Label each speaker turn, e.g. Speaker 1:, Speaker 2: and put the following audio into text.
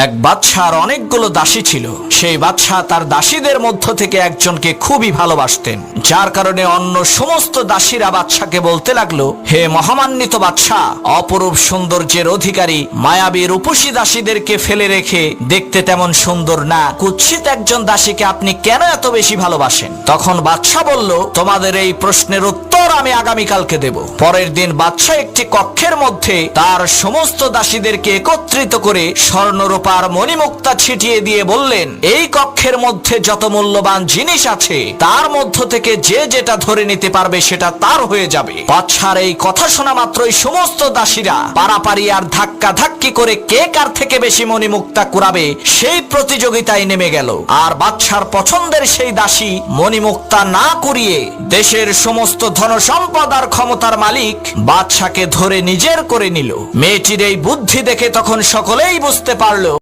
Speaker 1: এক বাদশার অনেকগুলো দাসী ছিল। সেই বাদশা তার দাসীদের মধ্য থেকে একজনকে খুবই ভালোবাসতেন, যার কারণে অন্য সমস্ত দাসীরা বাদশাকে বলতে লাগলো, হে মহামান্বিত বাদশা, অপরূপ সৌন্দর্যের অধিকারী মায়াবী রূপসী দাসীদেরকে ফেলে রেখে দেখতে তেমন সুন্দর না কুৎসিত একজন দাসীকে আপনি কেন এত বেশি ভালোবাসেন? তখন বাদশা বলল, তোমাদের এই প্রশ্নের উত্তর আমি আগামীকালকে দেব। পরের দিন বাদশা একটি কক্ষের মধ্যে তার সমস্ত দাসীদেরকে একত্রিত করে স্বর্ণরূপার মণিমুক্তা ছিটিয়ে দিয়ে বললেন, এই কক্ষের মধ্যে যত মূল্যবান জিনিস আছে তার মধ্য থেকে যে যেটা ধরে নিতে পারবে সেটা তার হয়ে যাবে। বাদশার এই কথা শোনা মাত্রই সমস্ত দাসীরা পারাপারি আর ধাক্কা ধাক্কি করে কে কার থেকে বেশি মণিমুক্তা কুড়াবে সেই প্রতিযোগিতায় নেমে গেল। আর বাদশার পছন্দের সেই দাসী মণিমুক্তা না কুড়িয়ে দেশের সমস্ত ধনসম্পদ আর ক্ষমতার মালিক বাদশাকে ধরে নিজের করে নিল। মেয়েটির এই বুদ্ধি দেখে তখন সকলেই বুঝতে পারলো